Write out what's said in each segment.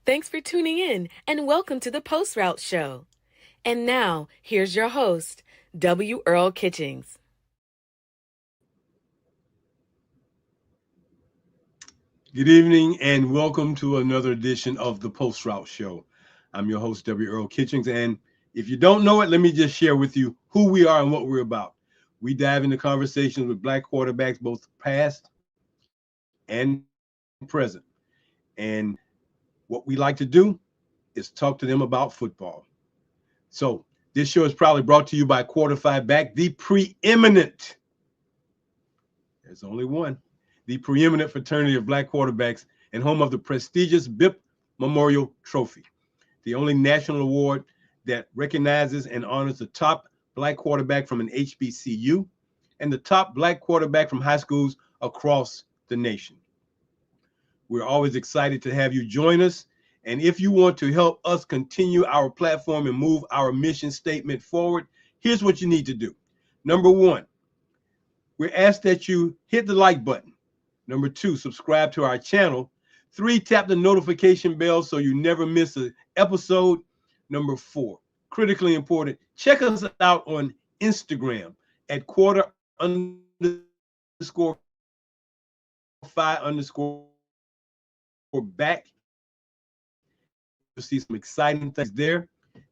Thanks for tuning in and welcome to the Post Route Show. And now, here's your host, W. Earl Kitchings. Good evening and welcome to another edition of the Post Route Show. I'm your host, W. Earl Kitchings, and if you don't know it, let me just share with you who we are and what we're about. We dive into conversations with Black quarterbacks, both past and present. And what we like to do is talk to them about football. So this show is probably brought to you by Quarter 5 Back, the preeminent, there's only one, the preeminent fraternity of Black quarterbacks and home of the prestigious BIP Memorial Trophy, the only national award that recognizes and honors the top Black quarterback from an HBCU and the top Black quarterback from high schools across the nation. We're always excited to have you join us. And if you want to help us continue our platform and move our mission statement forward, here's what you need to do. Number one, we're asked that you hit the like button. Number two, subscribe to our channel. 3, tap the notification bell so you never miss an episode. Number 4, critically important, check us out on Instagram at quarter_5_back. You'll see some exciting things there.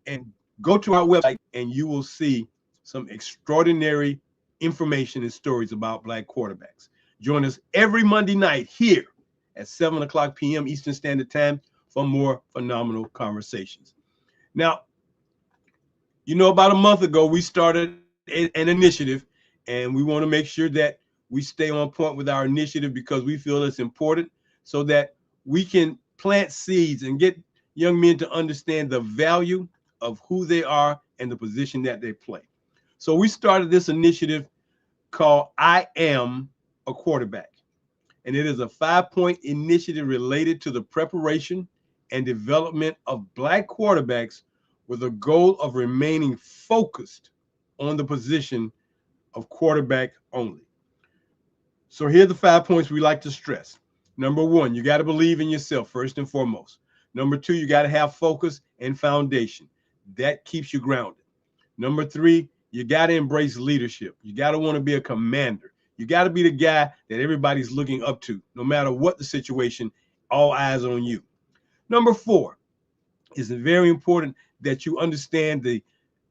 And go to our website and you will see some extraordinary information and stories about Black quarterbacks. Join us every Monday night here at 7 o'clock p.m. Eastern Standard Time for more phenomenal conversations. Now, about a month ago, we started an initiative, and we want to make sure that we stay on point with our initiative because we feel it's important so that we can plant seeds and get young men to understand the value of who they are and the position that they play. So we started this initiative called I Am a Quarterback. And it is a 5-point initiative related to the preparation and development of Black quarterbacks with a goal of remaining focused on the position of quarterback only. So here are the 5 points we like to stress. Number 1, you got to believe in yourself first and foremost. Number 2, you got to have focus and foundation. That keeps you grounded. Number 3, you got to embrace leadership. You got to want to be a commander. You got to be the guy that everybody's looking up to, no matter what the situation, all eyes on you. Number 4, it's very important that you understand the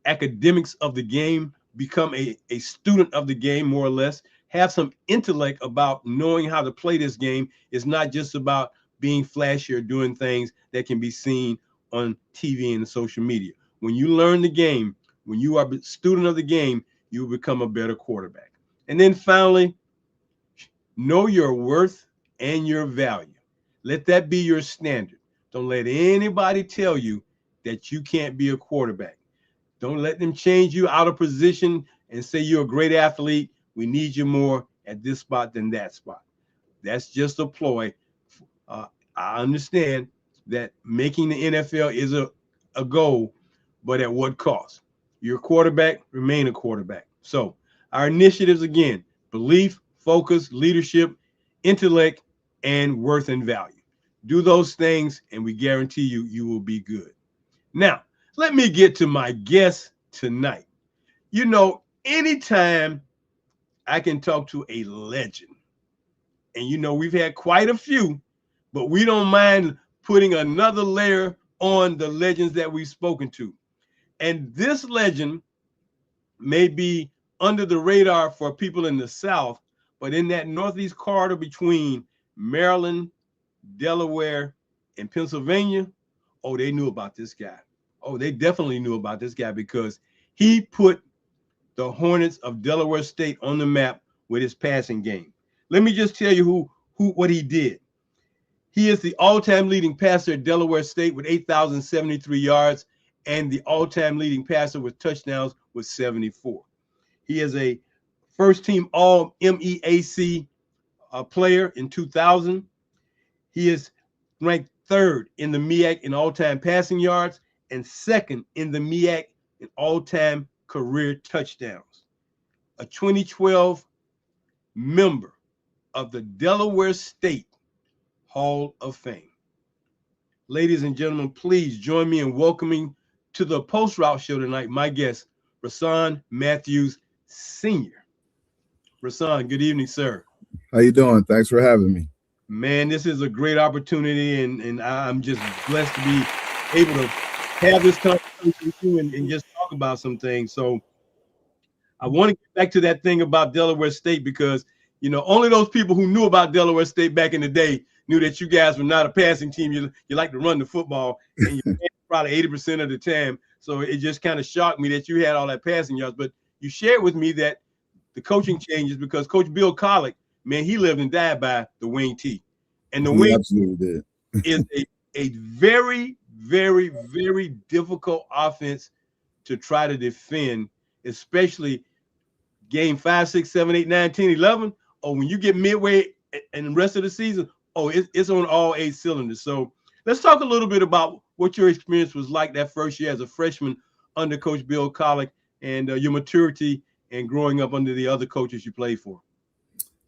academics of the game, become a student of the game, more or less, have some intellect about knowing how to play this game. It's not just about being flashy or doing things that can be seen on TV and social media. When you learn the game, when you are a student of the game, you will become a better quarterback. And then finally, know your worth and your value. Let that be your standard. Don't let anybody tell you that you can't be a quarterback. Don't let them change you out of position and say you're a great athlete. We need you more at this spot than that spot. That's just a ploy. I understand that making the NFL is a goal, but at what cost? You're a quarterback, remain a quarterback. So our initiatives, again, belief, focus, leadership, intellect, and worth and value. Do those things, and we guarantee you will be good. Now, let me get to my guest tonight. Anytime I can talk to a legend, and we've had quite a few, but we don't mind putting another layer on the legends that we've spoken to. And this legend may be under the radar for people in the South, but in that Northeast corridor between Maryland, Delaware, and Pennsylvania, oh, they knew about this guy. Oh, they definitely knew about this guy because he put the Hornets of Delaware State on the map with his passing game. Let me just tell you what he did. He is the all-time leading passer at Delaware State with 8,073 yards and the all-time leading passer with touchdowns with 74. He is a first-team All-MEAC player in 2000. He is ranked 3rd in the MEAC in all-time passing yards and 2nd in the MEAC in all-time career touchdowns. A 2012 member of the Delaware State Hall of Fame. Ladies and gentlemen, please join me in welcoming to the Post Route Show tonight my guest, Rahsaan Matthews Sr. Rahsaan, good evening, sir. How you doing? Thanks for having me. Man, this is a great opportunity, and I'm just blessed to be able to have this conversation with you and just talk about some things. So I want to get back to that thing about Delaware State because, only those people who knew about Delaware State back in the day knew that you guys were not a passing team. You like to run the football, and you probably 80% of the time. So it just kind of shocked me that you had all that passing yards. But you shared with me that the coaching changes because Coach Bill Collick, man, he lived and died by the wing T. And the He wing absolutely did. is a very, very, very difficult offense to try to defend, especially game 5, 6, 7, 8, 9, 10, 11. Or when you get midway and the rest of the season, it's on all 8 cylinders. So let's talk a little bit about what your experience was like that first year as a freshman under Coach Bill Collick and your maturity and growing up under the other coaches you played for.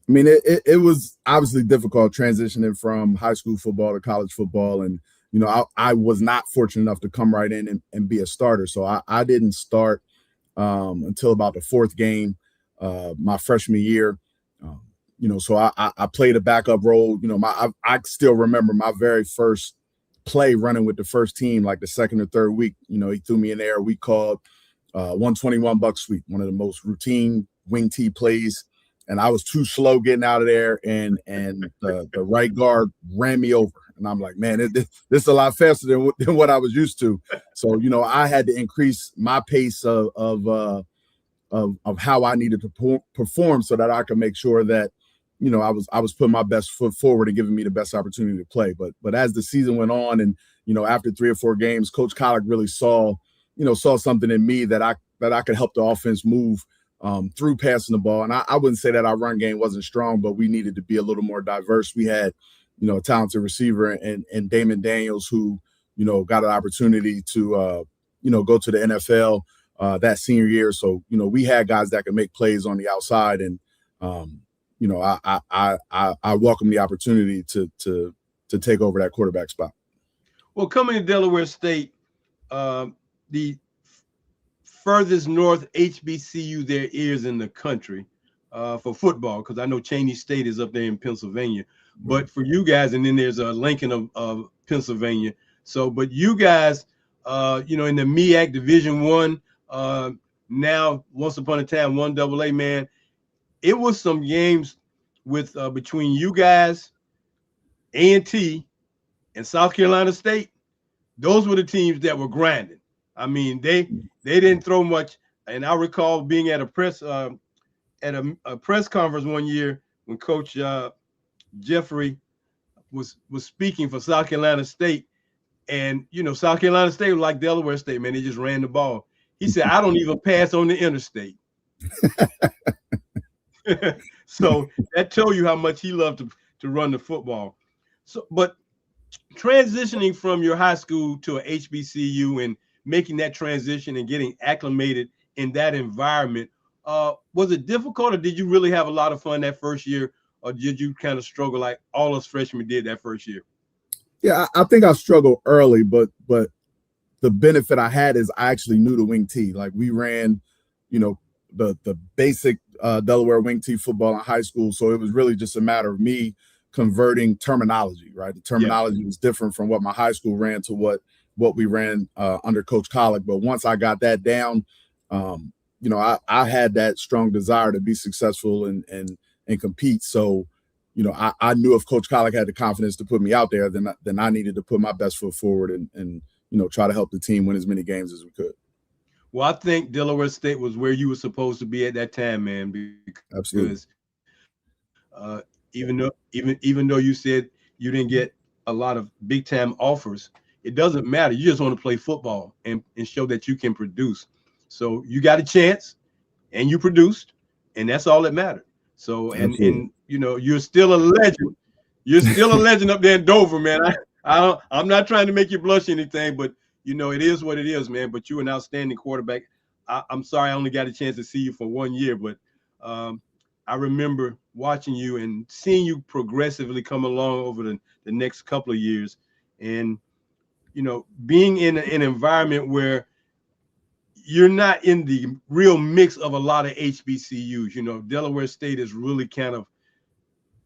I mean, it was obviously difficult transitioning from high school football to college football. And, I was not fortunate enough to come right in and be a starter. So I didn't start until about the 4th game my freshman year. So I played a backup role. I still remember my very first play running with the first team, like the 2nd or 3rd week. He threw me in there. We called 121 buck sweep, one of the most routine wing T plays. And I was too slow getting out of there, and the right guard ran me over. And I'm like, man, this is a lot faster than what I was used to. So, I had to increase my pace of how I needed to perform so that I could make sure that, I was putting my best foot forward and giving me the best opportunity to play. But as the season went on, and after 3 or 4 games, Coach Collick really saw something in me that I could help the offense move through passing the ball. And I wouldn't say that our run game wasn't strong, but we needed to be a little more diverse. We had, a talented receiver and Damon Daniels who, got an opportunity to, go to the NFL that senior year. So, we had guys that could make plays on the outside. And, I welcome the opportunity to take over that quarterback spot. Well, coming to Delaware State, the furthest north HBCU there is in the country for football, because I know Cheney State is up there in Pennsylvania. But for you guys, and then there's a Lincoln of Pennsylvania. So, but you guys, in the MEAC Division I, now once upon a time 1AA, man, it was some games with between you guys, A&T, and South Carolina State. Those were the teams that were grinding. I mean, they didn't throw much. And I recall being at a press conference one year when Coach Jeffrey was speaking for South Carolina State, and South Carolina State was like Delaware State, man. They just ran the ball. He said, "I don't even pass on the interstate." So that tells you how much he loved to run the football. So, but transitioning from your high school to a HBCU and making that transition and getting acclimated in that environment, was it difficult, or did you really have a lot of fun that first year, or did you kind of struggle like all us freshmen did that first year? Yeah, I think I struggled early, but the benefit I had is I actually knew the wing T. Like we ran, the basic Delaware wing T football in high school. So it was really just a matter of me converting terminology, right? The terminology was different from what my high school ran to what we ran under Coach Collick. But once I got that down, I had that strong desire to be successful and compete. So, I knew if Coach Collick had the confidence to put me out there, then I needed to put my best foot forward and try to help the team win as many games as we could. Well, I think Delaware State was where you were supposed to be at that time, man. Because absolutely, even though you said you didn't get a lot of big time offers, it doesn't matter. You just want to play football and show that you can produce. So you got a chance, and you produced, and that's all that mattered. So and you're still a legend. You're still a legend up there in Dover, man. I'm not trying to make you blush or anything, but it is what it is, man. But you're an outstanding quarterback. I'm sorry I only got a chance to see you for 1 year, but I remember watching you and seeing you progressively come along over the next couple of years. And being in an environment where you're not in the real mix of a lot of HBCUs. Delaware State is really kind of,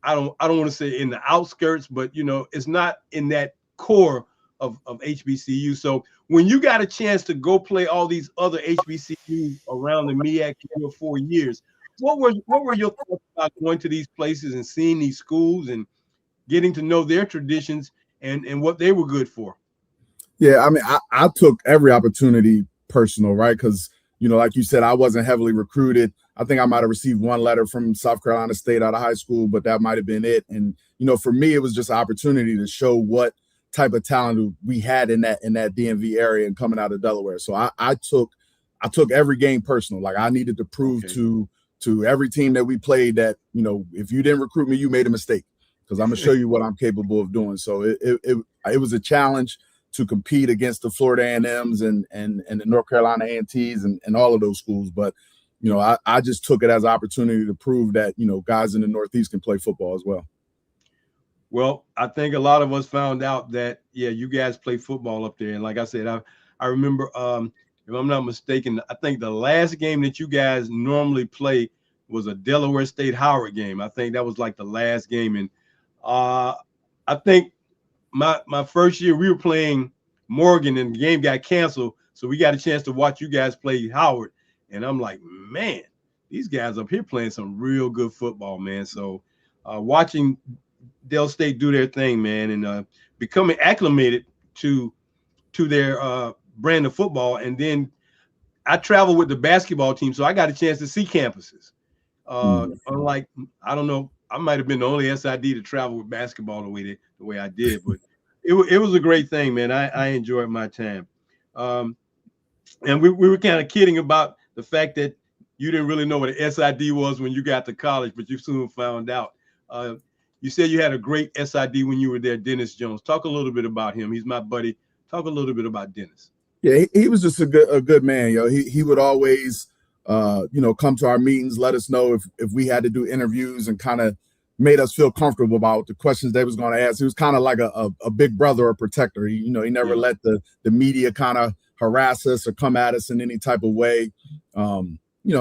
I don't want to say in the outskirts, but it's not in that core of HBCU. So when you got a chance to go play all these other HBCUs around the MEAC for 3 or 4 years, what were your thoughts about going to these places and seeing these schools and getting to know their traditions and what they were good for? Yeah, I mean, I took every opportunity personal, right? Because, like you said, I wasn't heavily recruited. I think I might have received one letter from South Carolina State out of high school, but that might have been it. And, for me, it was just an opportunity to show what type of talent we had in that DMV area and coming out of Delaware. So I took every game personal. Like, I needed to prove to every team that we played that, if you didn't recruit me, you made a mistake, because I'm gonna show you what I'm capable of doing. So it was a challenge to compete against the Florida A&Ms and the North Carolina A&Ts and all of those schools. But, I just took it as an opportunity to prove that, guys in the Northeast can play football as well. Well, I think a lot of us found out that, you guys play football up there. And like I said, I remember, if I'm not mistaken, I think the last game that you guys normally play was a Delaware State Howard game. I think that was like the last game. And I think my first year we were playing Morgan and the game got canceled. So we got a chance to watch you guys play Howard. And I'm like, man, these guys up here playing some real good football, man. So watching Del State do their thing, man, and becoming acclimated to their brand of football. And then I traveled with the basketball team, so I got a chance to see campuses. Unlike, I don't know, I might have been the only SID to travel with basketball the way I did, but it was a great thing, man. I enjoyed my time. And we were kind of kidding about the fact that you didn't really know what an SID was when you got to college, but you soon found out. You said you had a great SID when you were there, Dennis Jones. Talk a little bit about him. He's my buddy. Talk a little bit about Dennis. Yeah, he was just a good man, yo. He would always, come to our meetings, let us know if we had to do interviews, and kind of made us feel comfortable about the questions they was going to ask. He was kind of like a big brother or protector. He never let the media kind of harass us or come at us in any type of way.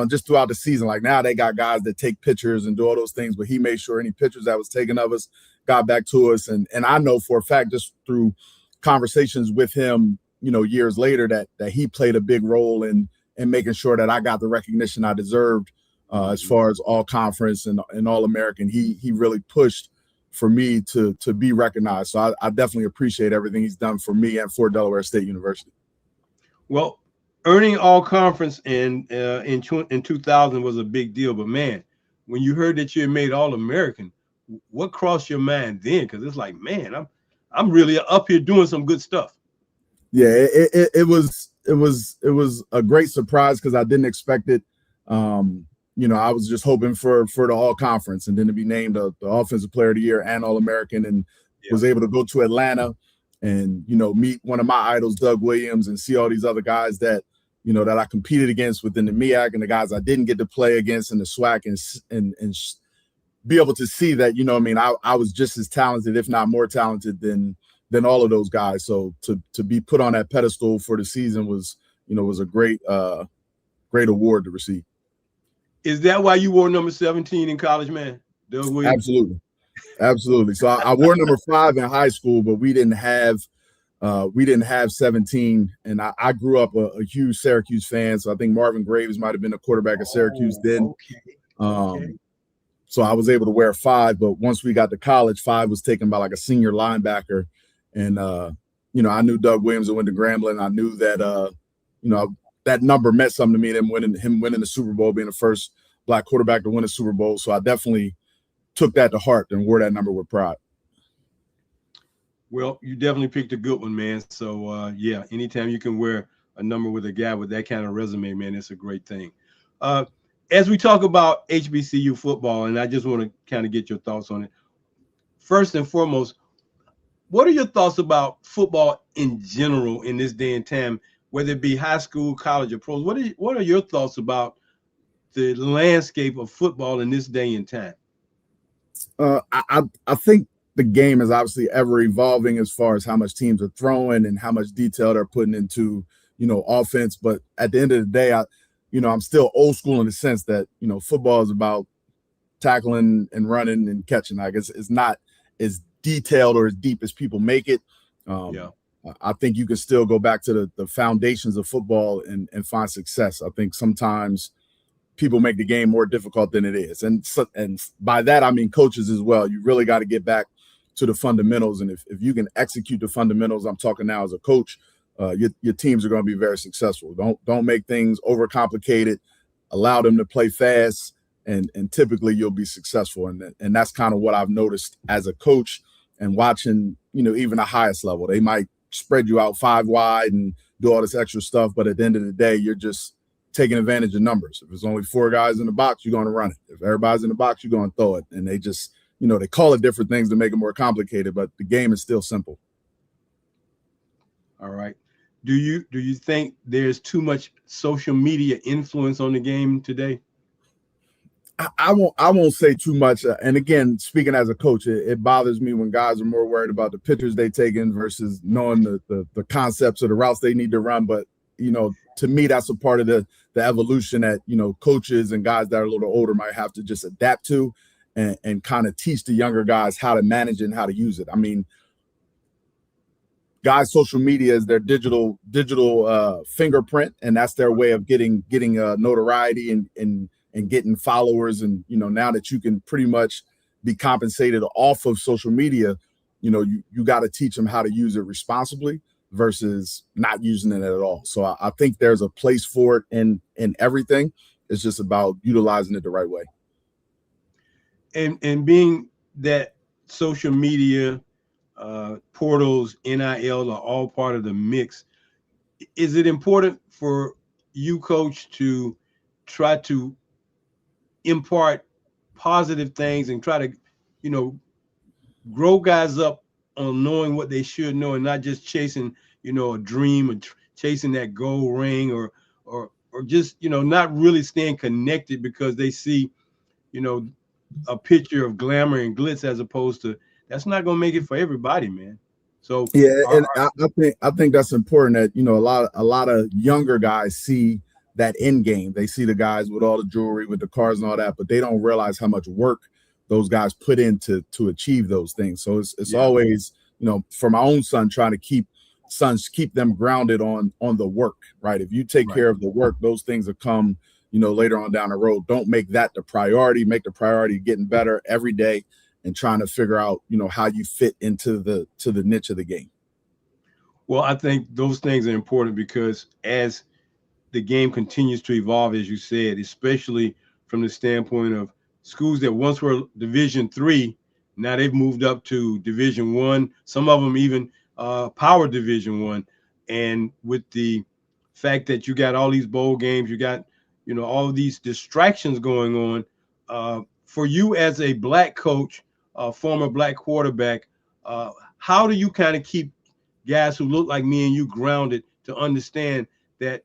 Just throughout the season, like now they got guys that take pictures and do all those things, but he made sure any pictures that was taken of us got back to us. And I know for a fact, just through conversations with him, years later, that he played a big role in making sure that I got the recognition I deserved as far as all conference and All-American. He really pushed for me to be recognized. So I definitely appreciate everything he's done for me and for Delaware State University. Well, earning all conference in 2000 was a big deal, but man, when you heard that you had made All-American, what crossed your mind then? Because it's like, man, I'm really up here doing some good stuff. Yeah, it was a great surprise because I didn't expect it. I was just hoping for the all conference and then to be named the offensive player of the year and All-American, and was able to go to Atlanta and, meet one of my idols, Doug Williams, and see all these other guys that I competed against within the MEAC and the guys I didn't get to play against in the SWAC, and be able to see that, I was just as talented, if not more talented than all of those guys. So to be put on that pedestal for the season was a great award to receive. Is that why you wore number 17 in college, man? Doug Williams? Absolutely. So I wore number 5 in high school, but we didn't have 17. And I grew up a huge Syracuse fan. So I think Marvin Graves might have been the quarterback of Syracuse then. Okay. So I was able to wear 5, but once we got to college, 5 was taken by like a senior linebacker. And, I knew Doug Williams and went to Grambling. I knew that, that number meant something to me, him winning the Super Bowl, being the first Black quarterback to win a Super Bowl. So I definitely took that to heart and wore that number with pride. Well, you definitely picked a good one, man. So, anytime you can wear a number with a guy with that kind of resume, man, it's a great thing. As we talk about HBCU football, and I just want to kind of get your thoughts on it. First and foremost, what are your thoughts about football in general in this day and time, whether it be high school, college, or pros? What are your thoughts about the landscape of football in this day and time? I think the game is obviously ever evolving as far as how much teams are throwing and how much detail they're putting into, offense. But at the end of the day, I'm still old school in the sense that, football is about tackling and running and catching. I guess it's not as detailed or as deep as people make it. I think you can still go back to the foundations of football and find success. I think sometimes people make the game more difficult than it is. And by that, I mean coaches as well. You really got to get back to the fundamentals. And if you can execute the fundamentals, I'm talking now as a coach, your teams are going to be very successful. Don't make things overcomplicated. Allow them to play fast, and typically you'll be successful. And that's kind of what I've noticed as a coach and watching, even the highest level. They might spread you out 5 wide and do all this extra stuff, but at the end of the day, you're just taking advantage of numbers. If there's only 4 guys in the box, you're going to run it. If everybody's in the box, you're going to throw it. And they just, they call it different things to make it more complicated, but the game is still simple. All right. Do you think there's too much social media influence on the game today? I won't say too much. And again, speaking as a coach, it bothers me when guys are more worried about the pictures they taking versus knowing the concepts or the routes they need to run. But, to me, that's a part of the evolution that, coaches and guys that are a little older might have to just adapt to and kind of teach the younger guys how to manage it and how to use it. I mean, guys' social media is their digital fingerprint, and that's their way of getting notoriety and getting followers. And, now that you can pretty much be compensated off of social media, you got to teach them how to use it responsibly versus not using it at all. So I think there's a place for it in everything. It's just about utilizing it the right way. And being that social media, portals, NIL are all part of the mix, is it important for you, coach, to try to impart positive things and try to, grow guys up on knowing what they should know and not just chasing, a dream or chasing that gold ring or just, not really staying connected because they see, a picture of glamour and glitz as opposed to that's not going to make it for everybody, man. So yeah, and I think that's important that, a lot of younger guys see that end game. They see the guys with all the jewelry, with the cars and all that, but they don't realize how much work those guys put in to achieve those things. So it's always, for my own son, trying to keep them grounded on the work, right? If you take care of the work, those things will come, later on down the road. Don't make that the priority. Make the priority getting better every day and trying to figure out, how you fit into the niche of the game. Well, I think those things are important because as the game continues to evolve, as you said, especially from the standpoint of schools that once were Division III, now they've moved up to Division I. Some of them even Power Division I. And with the fact that you got all these bowl games, you got all these distractions going on. For you as a Black coach, former Black quarterback, how do you kind of keep guys who look like me and you grounded to understand that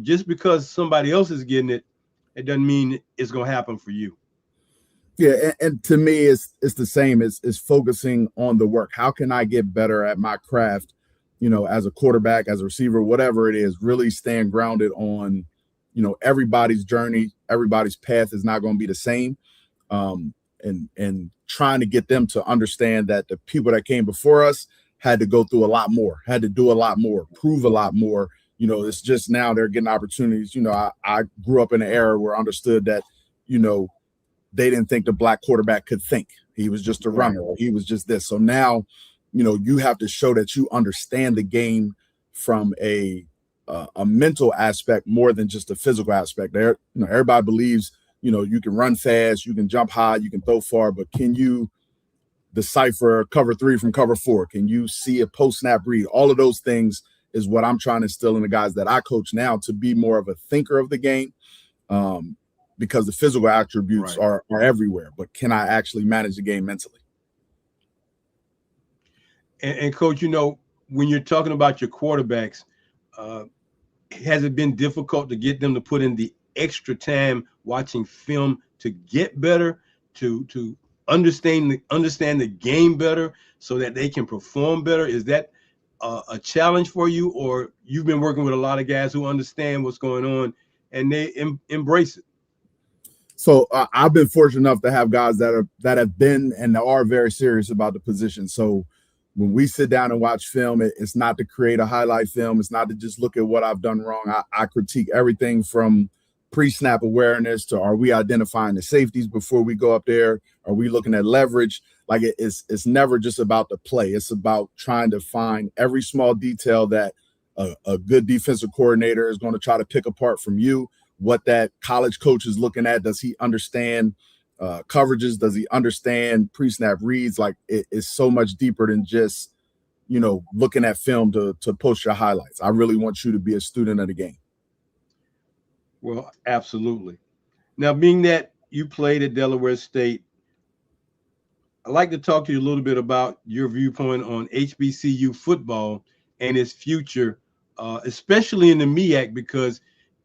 just because somebody else is getting it, it doesn't mean it's going to happen for you? Yeah, and to me, it's the same. It's focusing on the work. How can I get better at my craft, as a quarterback, as a receiver, whatever it is, really staying grounded on, everybody's journey, everybody's path is not going to be the same. And trying to get them to understand that the people that came before us had to go through a lot more, had to do a lot more, prove a lot more. It's just now they're getting opportunities. I grew up in an era where I understood that, they didn't think the Black quarterback could think. He was just a runner. He was just this. So now, you have to show that you understand the game from a mental aspect more than just a physical aspect. There, everybody believes, you can run fast, you can jump high, you can throw far, but can you decipher cover 3 from cover 4? Can you see a post snap read? All of those things is what I'm trying to instill in the guys that I coach now to be more of a thinker of the game. Because the physical attributes are everywhere, but can I actually manage the game mentally? And coach, when you're talking about your quarterbacks, has it been difficult to get them to put in the extra time watching film to get better, to understand the game better so that they can perform better? Is that a challenge for you, or you've been working with a lot of guys who understand what's going on and they embrace it? So I've been fortunate enough to have guys that have been and are very serious about the position. So when we sit down and watch film, it's not to create a highlight film. It's not to just look at what I've done wrong. I critique everything from pre-snap awareness to, are we identifying the safeties before we go up there? Are we looking at leverage? Like it's never just about the play. It's about trying to find every small detail that a good defensive coordinator is going to try to pick apart from you. What that college coach is looking at. Does he understand coverages? Does he understand pre-snap reads? Like it's so much deeper than just, looking at film to post your highlights. I really want you to be a student of the game. Well, absolutely. Now, being that you played at Delaware State, I'd like to talk to you a little bit about your viewpoint on HBCU football and its future, especially in the MEAC, because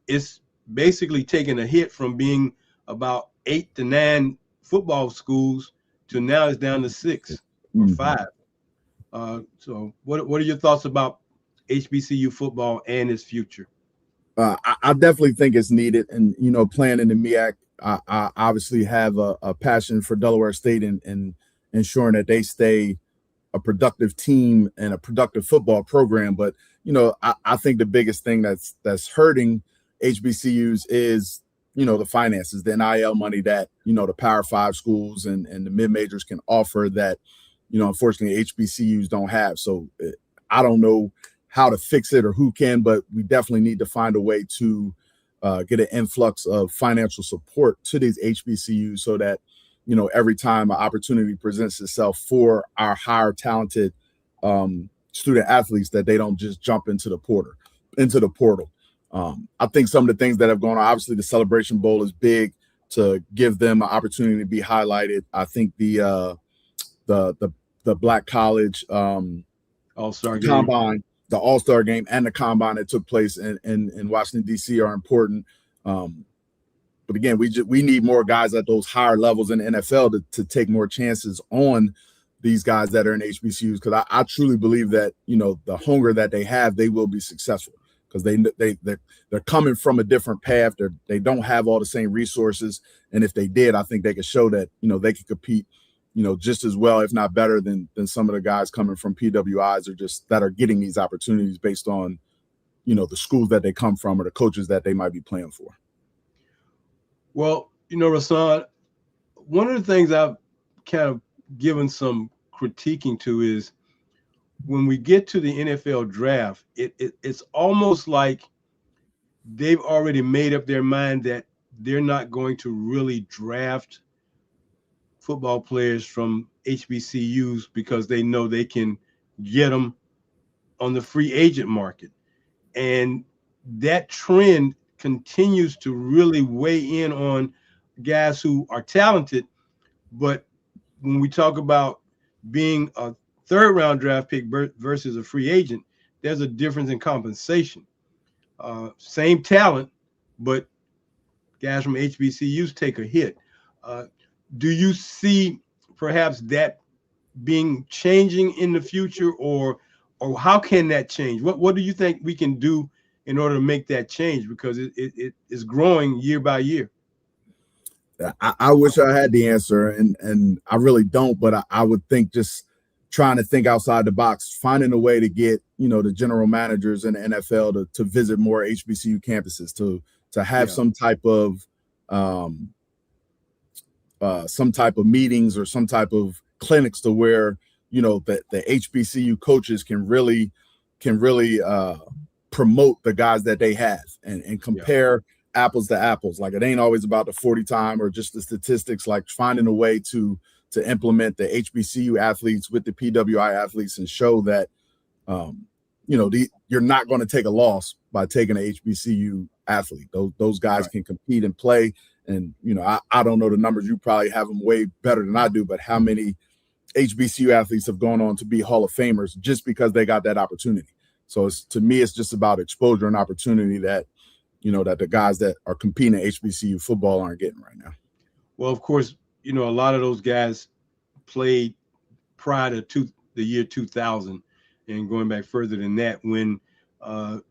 it's basically taking a hit from being about 8 to 9 football schools to now it's down to 6 or 5. So what are your thoughts about HBCU football and its future? I definitely think it's needed. And, playing in the MEAC, I obviously have a passion for Delaware State and ensuring that they stay a productive team and a productive football program. But, I think the biggest thing that's hurting HBCUs is, the finances, the NIL money that, the Power 5 schools and the mid-majors can offer that, unfortunately HBCUs don't have. So I don't know how to fix it or who can, but we definitely need to find a way to get an influx of financial support to these HBCUs so that, every time an opportunity presents itself for our higher talented student athletes, that they don't just jump into the portal. I think some of the things that have gone on, obviously the Celebration Bowl is big to give them an opportunity to be highlighted. I think the Black College All-Star Combine, the All-Star game and the Combine that took place in Washington, D.C. are important. But again, we need more guys at those higher levels in the NFL to take more chances on these guys that are in HBCUs, because I truly believe that, the hunger that they have, they will be successful, because they're coming from a different path. They don't have all the same resources. And if they did, I think they could show that, they could compete, just as well, if not better than some of the guys coming from PWIs or just that are getting these opportunities based on, the schools that they come from or the coaches that they might be playing for. Well, Rahsaan, one of the things I've kind of given some critiquing to is when we get to the NFL draft, it's almost like they've already made up their mind that they're not going to really draft football players from HBCUs because they know they can get them on the free agent market. And that trend continues to really weigh in on guys who are talented. But when we talk about being a third-round draft pick versus a free agent, there's a difference in compensation. Same talent, but guys from HBCUs take a hit. Do you see perhaps that being changing in the future, or how can that change? What do you think we can do in order to make that change? Because it is growing year by year. I wish I had the answer, and I really don't, but I would think just trying to think outside the box, finding a way to get, the general managers in the NFL to visit more HBCU campuses, to have some type of meetings or some type of clinics to where, the HBCU coaches can really promote the guys that they have and compare apples to apples. Like, it ain't always about the 40 time or just the statistics, like finding a way to implement the HBCU athletes with the PWI athletes and show that, you're not going to take a loss by taking an HBCU athlete. Those guys can compete and play. And, I don't know the numbers. You probably have them way better than I do, but how many HBCU athletes have gone on to be Hall of Famers just because they got that opportunity? So to me, it's just about exposure and opportunity that, that the guys that are competing in HBCU football aren't getting right now. Well, of course, a lot of those guys played prior to the year 2000 and going back further than that, when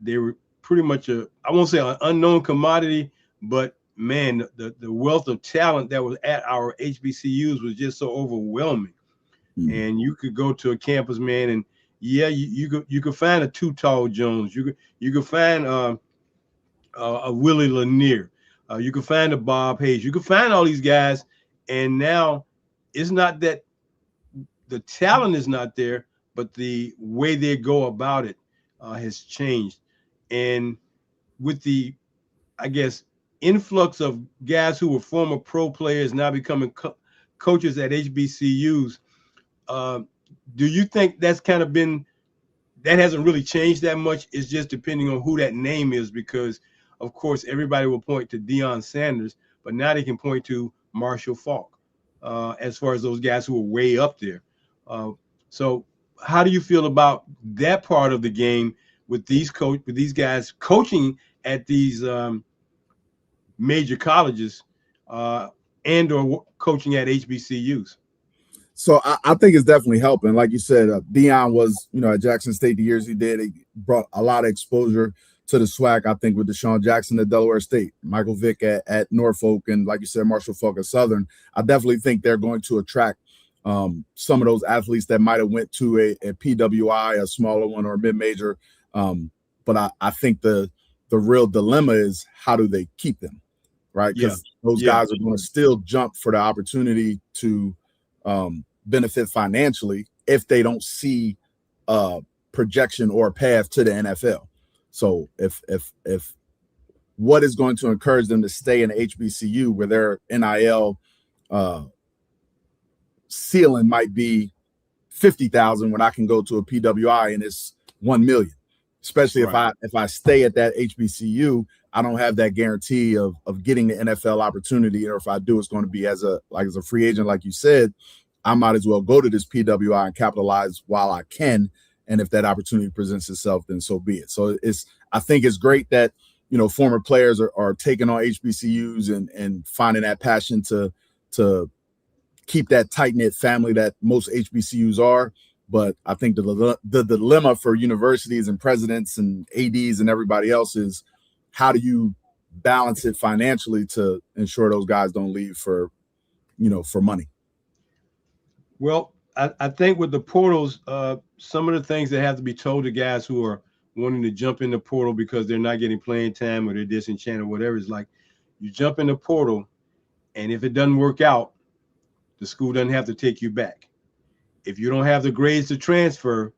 they were pretty much I won't say an unknown commodity, but man, the wealth of talent that was at our HBCUs was just so overwhelming. And you could go to a campus, man, and yeah, you could find a Too Tall Jones, you could find a Willie Lanier, you could find a Bob Hayes, you could find all these guys, and now it's not that the talent is not there, but the way they go about it has changed. And with the, I guess, influx of guys who were former pro players now becoming coaches at HBCUs, do you think that's kind of been, that hasn't really changed that much? It's just depending on who that name is, because of course everybody will point to Deion Sanders, but now they can point to Marshall Faulk as far as those guys who are way up there. So how do you feel about that part of the game with these guys coaching at these major colleges and or coaching at HBCUs? So I think it's definitely helping. Like you said, Deion was, at Jackson State the years he did. He brought a lot of exposure to the SWAC, I think, with Deshaun Jackson at Delaware State, Michael Vick at Norfolk, and like you said, Marshall Faulk at Southern. I definitely think they're going to attract some of those athletes that might have went to a PWI, a smaller one, or a mid-major. But I think the real dilemma is, how do they keep them, right? Because those guys are going to still jump for the opportunity to benefit financially if they don't see a projection or a path to the NFL. So if what is going to encourage them to stay in the HBCU where their NIL ceiling might be 50,000 when I can go to a PWI and it's 1 million, especially if I stay at that HBCU, I don't have that guarantee of getting the NFL opportunity, or if I do, it's going to be as a free agent, like you said. I might as well go to this PWI and capitalize while I can. And if that opportunity presents itself, then so be it. So I think it's great that, former players are taking on HBCUs and finding that passion to keep that tight-knit family that most HBCUs are. But I think the dilemma for universities and presidents and ADs and everybody else is, how do you balance it financially to ensure those guys don't leave for money? Well, I think with the portals, some of the things that have to be told to guys who are wanting to jump in the portal because they're not getting playing time or they're disenchanted or whatever, is like, you jump in the portal, and if it doesn't work out, the school doesn't have to take you back. If you don't have the grades to transfer,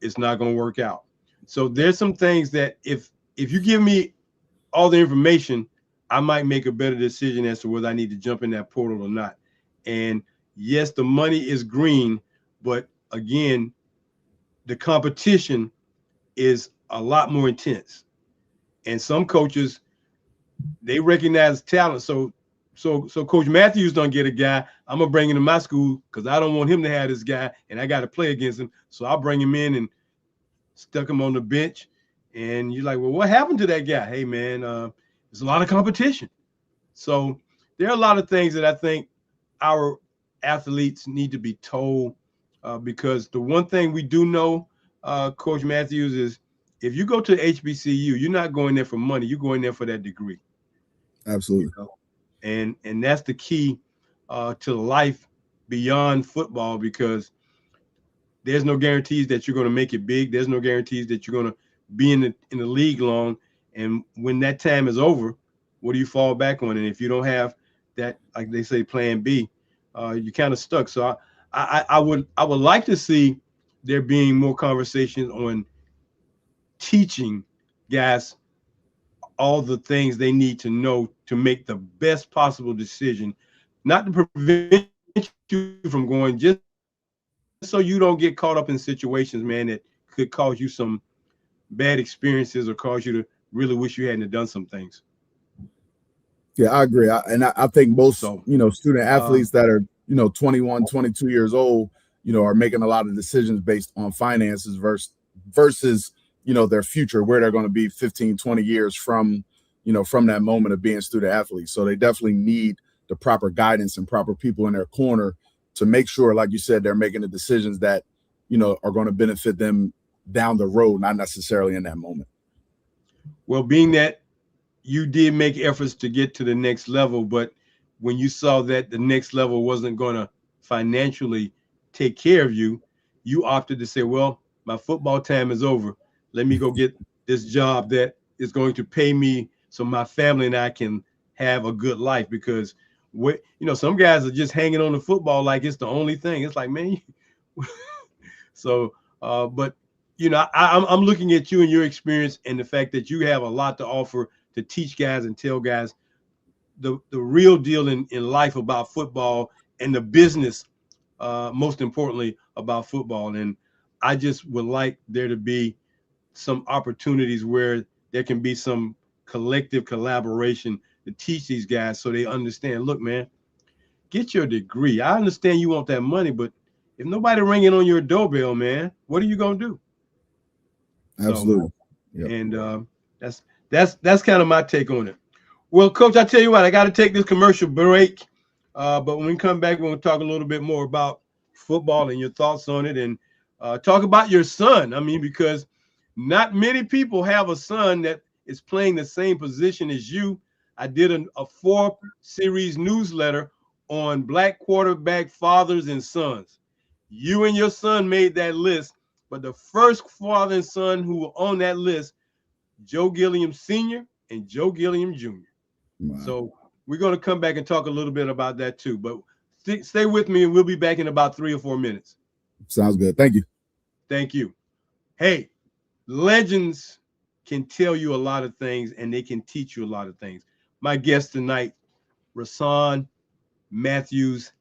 it's not going to work out. So there's some things that if you give me all the information, I might make a better decision as to whether I need to jump in that portal or not. And yes, the money is green, but again, the competition is a lot more intense. And some coaches, they recognize talent. So Coach Matthews don't get a guy, I'm gonna bring him to my school because I don't want him to have this guy and I got to play against him. So I'll bring him in and stuck him on the bench. And you're like, well, what happened to that guy? Hey man, there's a lot of competition. So there are a lot of things that I think our athletes need to be told, because the one thing we do know, Coach Matthews, is if you go to HBCU, you're not going there for money. You're going there for that degree. Absolutely. And that's the key to life beyond football, because there's no guarantees that you're going to make it big. There's no guarantees that you're going to be in the league long. And when that time is over, what do you fall back on? And if you don't have that, like they say, plan B, you're kind of stuck. So I would like to see there being more conversations on teaching guys all the things they need to know to make the best possible decision, not to prevent you from going, just so you don't get caught up in situations, man, that could cause you some bad experiences or cause you to really wish you hadn't done some things. Yeah, I agree. I think most, student athletes that are, 21, 22 years old, are making a lot of decisions based on finances versus, their future, where they're going to be 15, 20 years from that moment of being student athletes. So they definitely need the proper guidance and proper people in their corner to make sure, like you said, they're making the decisions that, you know, are going to benefit them down the road, not necessarily in that moment. Well, being that you did make efforts to get to the next level, but when you saw that the next level wasn't going to financially take care of you, you opted to say, well, my football time is over. Let me go get this job that is going to pay me so my family and I can have a good life. Because some guys are just hanging on to football like it's the only thing. It's like, man. So, but I'm looking at you and your experience and the fact that you have a lot to offer to teach guys and tell guys the real deal in life about football and the business, most importantly, about football. And I just would like there to be some opportunities where there can be some collective collaboration to teach these guys so they understand, look, man, get your degree. I understand you want that money, but if nobody ringing on your doorbell, man, what are you going to do? Absolutely. So, yep. And that's kind of my take on it. Well, Coach, I tell you what, I got to take this commercial break. But when we come back, we're going to talk a little bit more about football and your thoughts on it, and talk about your son. I mean, because not many people have a son that is playing the same position as you. I did a 4-series newsletter on Black quarterback fathers and sons. You and your son made that list, but the first father and son who were on that list, Joe Gilliam Sr. and Joe Gilliam Jr. Wow. So we're going to come back and talk a little bit about that too. But stay with me, and we'll be back in about 3 or 4 minutes. Sounds good. Thank you. Thank you. Hey, legends can tell you a lot of things, and they can teach you a lot of things. My guest tonight, Rahsaan Matthews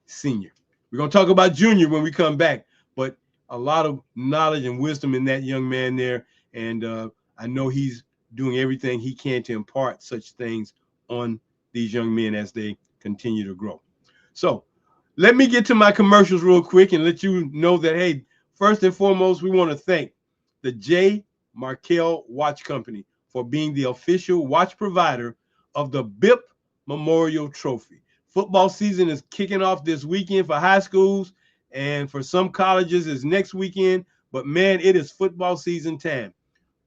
Sr. We're going to talk about Junior when we come back, but a lot of knowledge and wisdom in that young man there. And I know he's doing everything he can to impart such things on these young men as they continue to grow. So let me get to my commercials real quick and let you know that, hey, first and foremost, we want to thank the J. Markell Watch Company for being the official watch provider of the BIP Memorial Trophy. Football season is kicking off this weekend for high schools, and for some colleges it's next weekend. But man, it is football season time.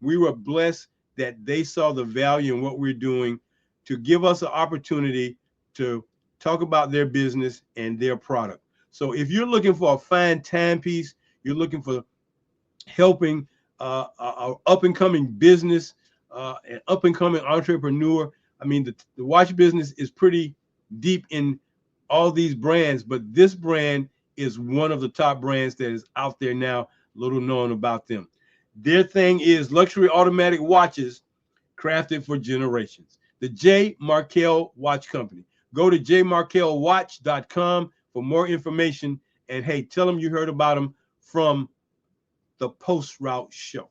We were blessed that they saw the value in what we're doing to give us an opportunity to talk about their business and their product. So if you're looking for a fine timepiece, you're looking for helping an up-and-coming business, an up-and-coming entrepreneur. I mean, the watch business is pretty deep in all these brands, but this brand is one of the top brands that is out there now, little known about them. Their thing is luxury automatic watches crafted for generations. The J. Markell Watch Company. Go to jmarkellwatch.com for more information. And hey, tell them you heard about them from the Post Route Show.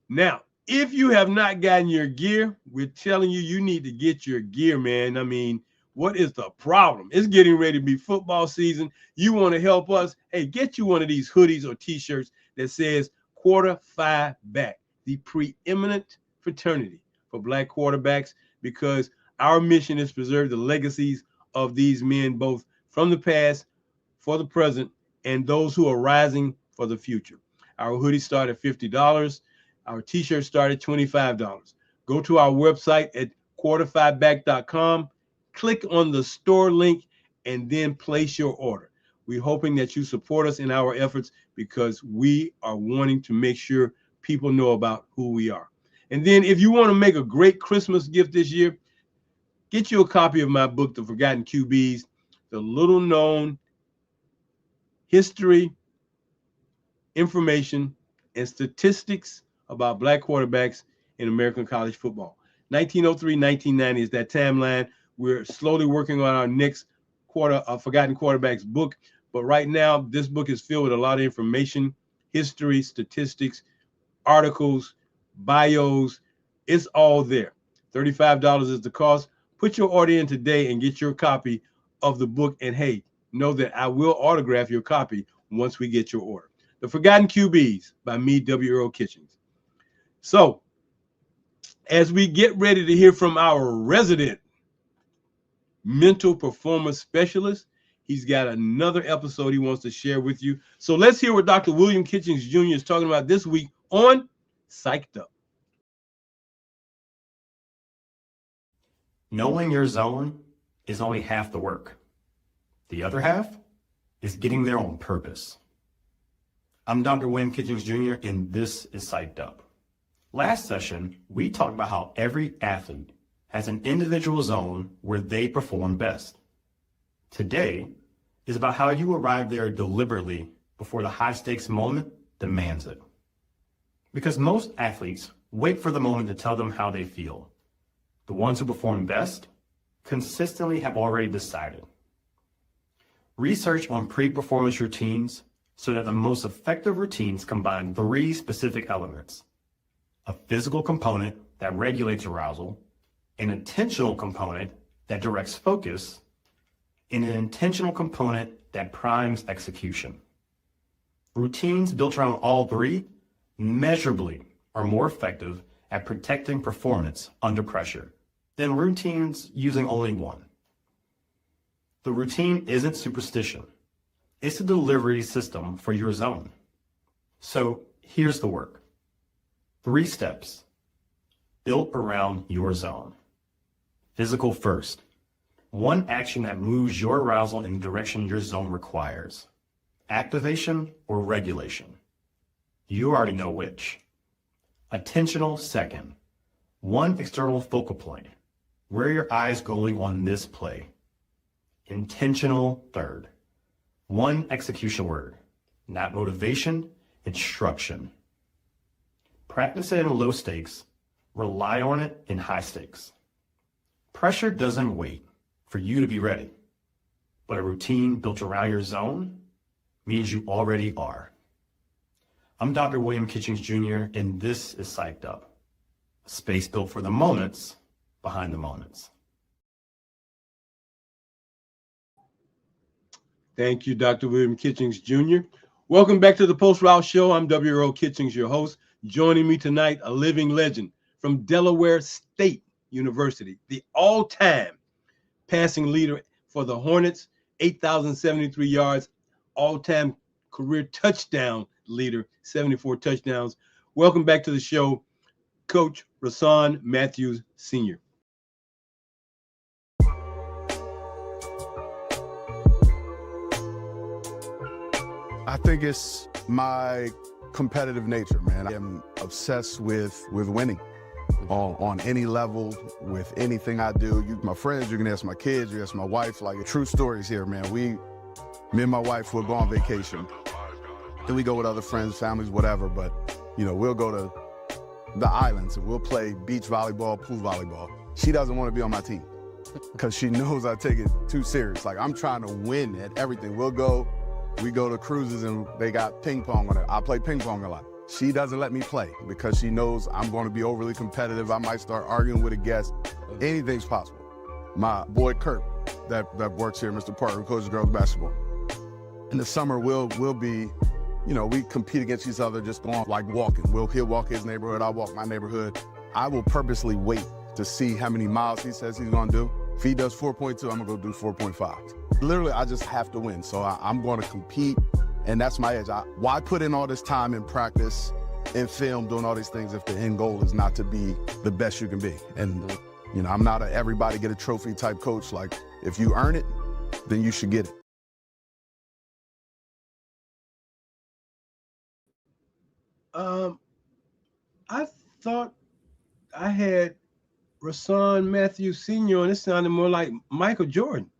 Now, if you have not gotten your gear, we're telling you, you need to get your gear, man. I mean, what is the problem? It's getting ready to be football season. You want to help us? Hey, get you one of these hoodies or t-shirts that says Quarter 5 Back, the preeminent fraternity for Black quarterbacks, because our mission is to preserve the legacies of these men, both from the past, for the present, and those who are rising for the future. Our hoodies start at $50. Our t-shirts start at $25. Go to our website at quarter5back.com, click on the store link, and then place your order. We're hoping that you support us in our efforts because we are wanting to make sure people know about who we are. And then if you want to make a great Christmas gift this year, get you a copy of my book, The Forgotten QBs, the little known history, information, and statistics about Black quarterbacks in American college football. 1903, 1990 is that timeline. We're slowly working on our next Forgotten Quarterbacks book. But right now, this book is filled with a lot of information, history, statistics, articles, bios. It's all there. $35 is the cost. Put your order in today and get your copy of the book. And hey, know that I will autograph your copy once we get your order. The Forgotten QBs by me, W. Earl Kitchings. So as we get ready to hear from our resident mental performance specialist, He's got another episode he wants to share with you. So let's hear what Dr. William Kitchings Jr. is talking about this week on Psyched Up. Knowing your zone is only half the work. The other half is getting there on purpose. I'm Dr. William Kitchings Jr., and this is Psyched Up. Last session, we talked about how every athlete has an individual zone where they perform best. Today is about how you arrive there deliberately before the high-stakes moment demands it. Because most athletes wait for the moment to tell them how they feel. The ones who perform best consistently have already decided. Research on pre-performance routines so that the most effective routines combine 3 specific elements: a physical component that regulates arousal, an intentional component that directs focus, and an intentional component that primes execution. Routines built around all 3 measurably are more effective at protecting performance under pressure than routines using only one. The routine isn't superstition. It's a delivery system for your zone. So here's the work. 3 steps built around your zone. Physical first. One action that moves your arousal in the direction your zone requires. Activation or regulation. You already know which. Attentional second. One external focal point. Where are your eyes going on this play? Intentional third. One execution word. Not motivation, instruction. Practice it in low stakes. Rely on it in high stakes. Pressure doesn't wait for you to be ready, but a routine built around your zone means you already are. I'm Dr. William Kitchings Jr., and this is Psyched Up, a space built for the moments behind the moments. Thank you, Dr. William Kitchings Jr. Welcome back to the Post Route Show. I'm W. Earl Kitchings, your host. Joining me tonight, a living legend from Delaware State University, the all-time passing leader for the Hornets, 8,073 yards, all-time career touchdown leader, 74 touchdowns. Welcome back to the show, Coach Rahsaan Matthews Sr. I think it's my competitive nature, man. I am obsessed with winning on any level, with anything I do. My friends, you can ask my kids, you ask my wife, like true stories here, man. Me and my wife will go on vacation. Then we go with other friends, families, whatever, but we'll go to the islands and we'll play beach volleyball, pool volleyball. She doesn't want to be on my team because she knows I take it too serious. Like, I'm trying to win at everything. We go to cruises and they got ping pong on it. I play ping pong a lot. She doesn't let me play because she knows I'm going to be overly competitive. I might start arguing with a guest. Anything's possible. My boy Kurt, that works here, Mr. Parker, who coaches girls basketball. In the summer, we'll be, we compete against each other, just going like walking. He'll walk his neighborhood, I'll walk my neighborhood. I will purposely wait to see how many miles he says he's gonna do. If he does 4.2, I'm gonna go do 4.5. Literally, I just have to win. So I'm gonna compete, and that's my edge. Why put in all this time in practice, in film, doing all these things if the end goal is not to be the best you can be? And I'm not a everybody get a trophy type coach. Like, if you earn it, then you should get it. I thought I had Rahsaan Matthews Sr. and it sounded more like Michael Jordan.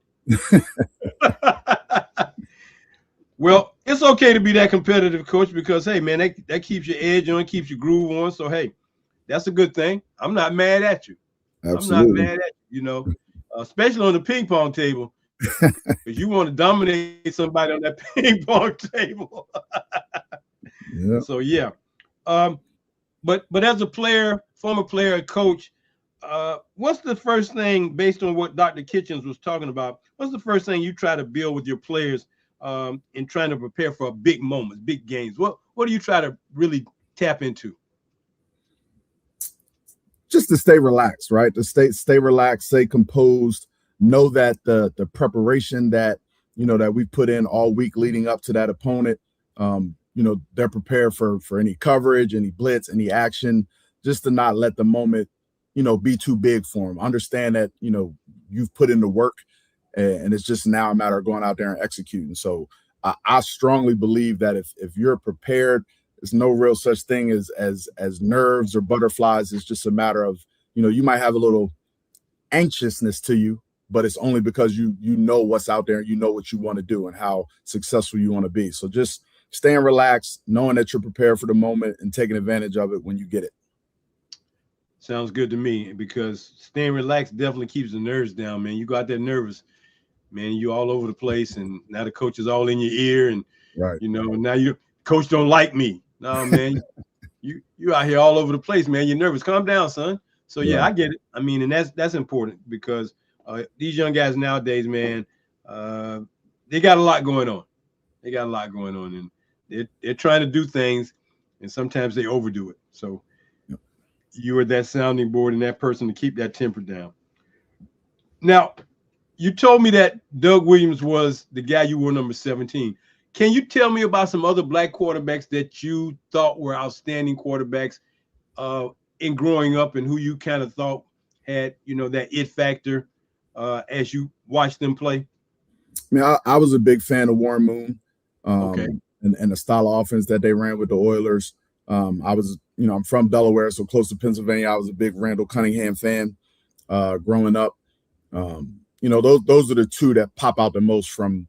Well, it's okay to be that competitive, coach, because, hey, man, that keeps your edge on, keeps your groove on. So, hey, that's a good thing. I'm not mad at you. Absolutely. I'm not mad at you, especially on the ping pong table, because you want to dominate somebody on that ping pong table. Yeah. So, yeah. But as a player, former player, coach, what's the first thing, based on what Dr. Kitchings was talking about, what's the first thing you try to build with your players in trying to prepare for big moments, big games? What do you try to really tap into? Just to stay relaxed, right? To stay relaxed, stay composed, know that the preparation that that we put in all week leading up to that opponent. They're prepared for any coverage, any blitz, any action, just to not let the moment, be too big for them. Understand that, you've put in the work, and it's just now a matter of going out there and executing. So I strongly believe that if you're prepared, there's no real such thing as nerves or butterflies. It's just a matter of, you might have a little anxiousness to you, but it's only because you know what's out there and you know what you want to do and how successful you want to be. So just staying relaxed, knowing that you're prepared for the moment and taking advantage of it when you get it. Sounds good to me, because staying relaxed definitely keeps the nerves down, man. You go out there nervous, man, you all over the place, and now the coach is all in your ear, and right, now you coach don't like me. No, man, you out here all over the place, man. You're nervous. Calm down, son. So yeah, I get it. I mean, and that's important, because these young guys nowadays, man, they got a lot going on. And they're trying to do things, and sometimes they overdo it. So you are that sounding board and that person to keep that temper down. Now, you told me that Doug Williams was the guy you wore number 17. Can you tell me about some other black quarterbacks that you thought were outstanding quarterbacks in growing up, and who you kind of thought had, that it factor as you watched them play? I mean, I was a big fan of Warren Moon, okay, and the style of offense that they ran with the Oilers. I was, I'm from Delaware, so close to Pennsylvania. I was a big Randall Cunningham fan growing up. Those are the two that pop out the most from,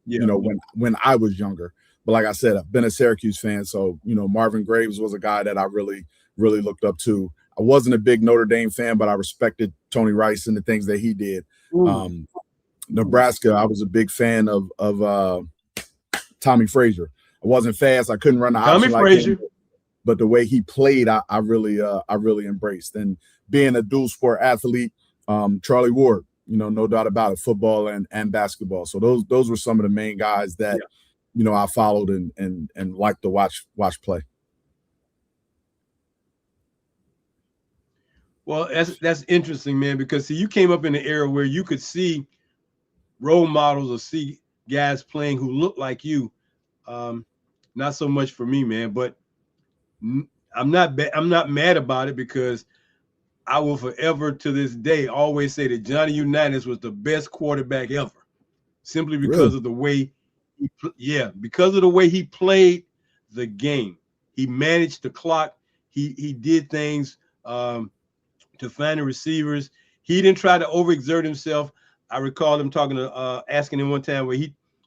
when I was younger. But like I said, I've been a Syracuse fan. So, Marvin Graves was a guy that I really, really looked up to. I wasn't a big Notre Dame fan, but I respected Tony Rice and the things that he did. Nebraska, I was a big fan of Tommy Frazier. I wasn't fast. I couldn't run the option like him, but the way he played, I really embraced. And being a dual sport athlete, Charlie Ward, no doubt about it, football and basketball. So those were some of the main guys that, I followed and liked to watch play. Well, that's interesting, man, because see, you came up in an era where you could see role models or see guys playing who look like you. Not so much for me, man, but I'm not mad about it, because I will forever to this day always say that Johnny Unitas was the best quarterback ever, simply because of the way because of the way he played the game. He managed the clock. He did things to find the receivers. He didn't try to overexert himself. I recall him asking him one time where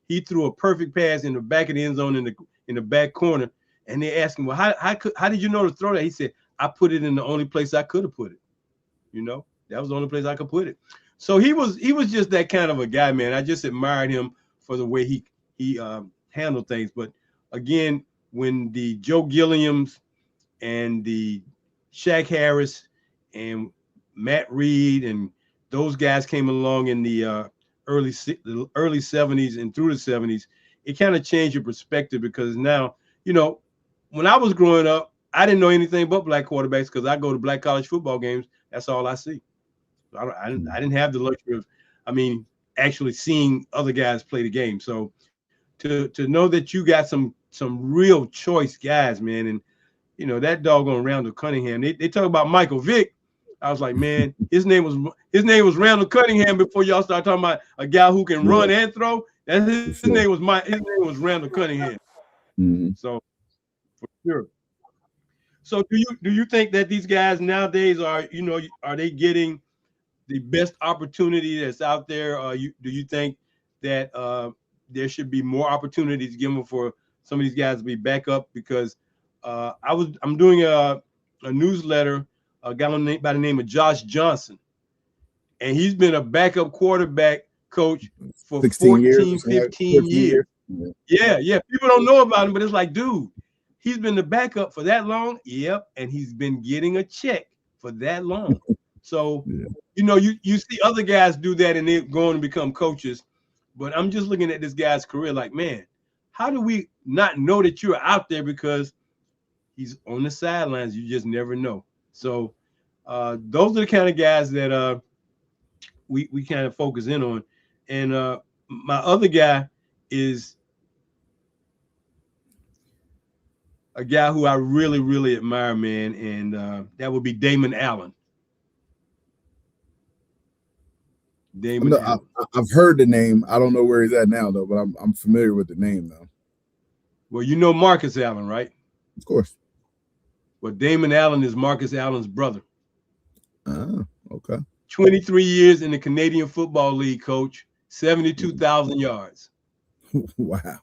he threw a perfect pass in the back of the end zone in the back corner, and they asked him, well, how did you know to throw that? He said, I put it in the only place I could have put it. That was the only place I could put it. So he was just that kind of a guy, man. I just admired him for the way he handled things. But again, when the Joe Gilliams and the Shaq Harris and Matt Reed and those guys came along in the early 70s and through the 70s, it kind of changed your perspective, because now, when I was growing up, I didn't know anything but black quarterbacks, because I go to black college football games. That's all I see. I didn't have the luxury of, actually seeing other guys play the game. So to know that you got some real choice guys, man, and that doggone Randall Cunningham. They talk about Michael Vick. I was like, man, his name was Randall Cunningham before y'all start talking about a guy who can run and throw. His name was Randall Cunningham. Mm-hmm. So for sure. So do you think that these guys nowadays are they getting the best opportunity that's out there? Do you think that there should be more opportunities given for some of these guys to be back up? Because I'm doing a newsletter, a guy by the name of Josh Johnson, and he's been a backup quarterback coach for 14, 15 years. Yeah. People don't know about him, but it's like, dude, he's been the backup for that long. Yep. And he's been getting a check for that long. So, you see other guys do that and they're going to become coaches. But I'm just looking at this guy's career like, man, how do we not know that you're out there? Because he's on the sidelines. You just never know. So those are the kind of guys that we kind of focus in on. And my other guy is a guy who I really, really admire, man, and that would be Damon Allen. Damon Allen. I've heard the name. I don't know where he's at now, though, but I'm familiar with the name, though. Well, you know Marcus Allen, right? Of course. Well, Damon Allen is Marcus Allen's brother. Oh, okay. 23 years in the Canadian Football League, coach. 72,000 yards. Wow.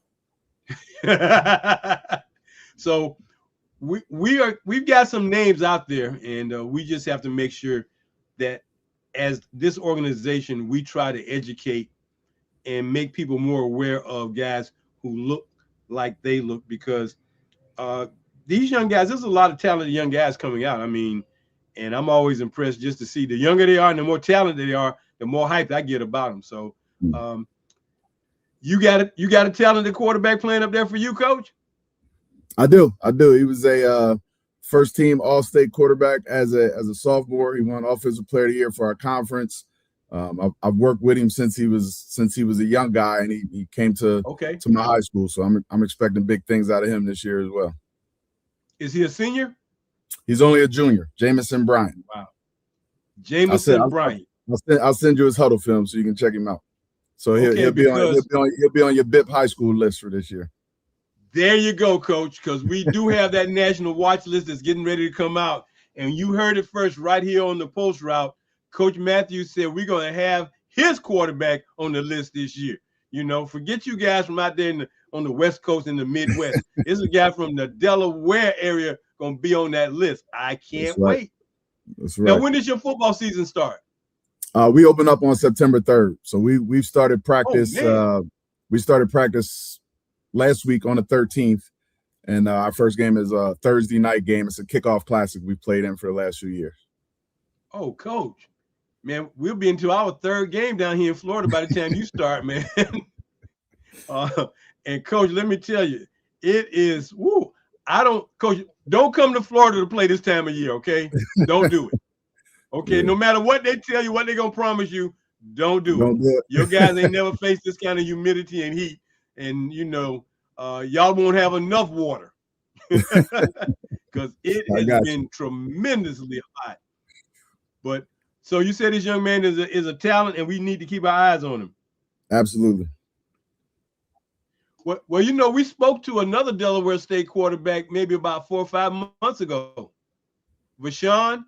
So we've got some names out there, and we just have to make sure that as this organization, we try to educate and make people more aware of guys who look like they look, because these young guys, there's a lot of talented young guys coming out. I mean, and I'm always impressed just to see the younger they are and the more talented they are, the more hype I get about them. So you got a talented quarterback playing up there for you, coach? I do. He was a first team All-State quarterback as a sophomore. He won Offensive Player of the Year for our conference. I've worked with him since he was a young guy, and he came to my high school. So I'm expecting big things out of him this year as well. Is he a senior? He's only a junior. Jamison Bryant. Wow. Jamison Bryant. I'll send you his huddle film so you can check him out. So he'll be on your BIP high school list for this year. There you go, coach, because we do have that national watch list that's getting ready to come out. And you heard it first right here on the post route. Coach Matthews said we're going to have his quarterback on the list this year. You know, forget you guys from out there on the West Coast and the Midwest. It's a guy from the Delaware area going to be on that list. I can't wait. That's right. Now, when does your football season start? We open up on September 3rd. So we've started practice. We started practice last week on the 13th. And our first game is a Thursday night game. It's a kickoff classic we played in for the last few years. Oh, coach. Man, we'll be into our third game down here in Florida by the time you start, man. And coach, let me tell you, it is coach, don't come to Florida to play this time of year, okay? Don't do it. Okay, no matter what they tell you, what they're gonna promise you, don't do it. Your guys ain't never faced this kind of humidity and heat, and y'all won't have enough water because it has been tremendously hot. But so you said this young man is a talent, and we need to keep our eyes on him. Absolutely. Well, we spoke to another Delaware State quarterback maybe about 4 or 5 months ago. Rahsaan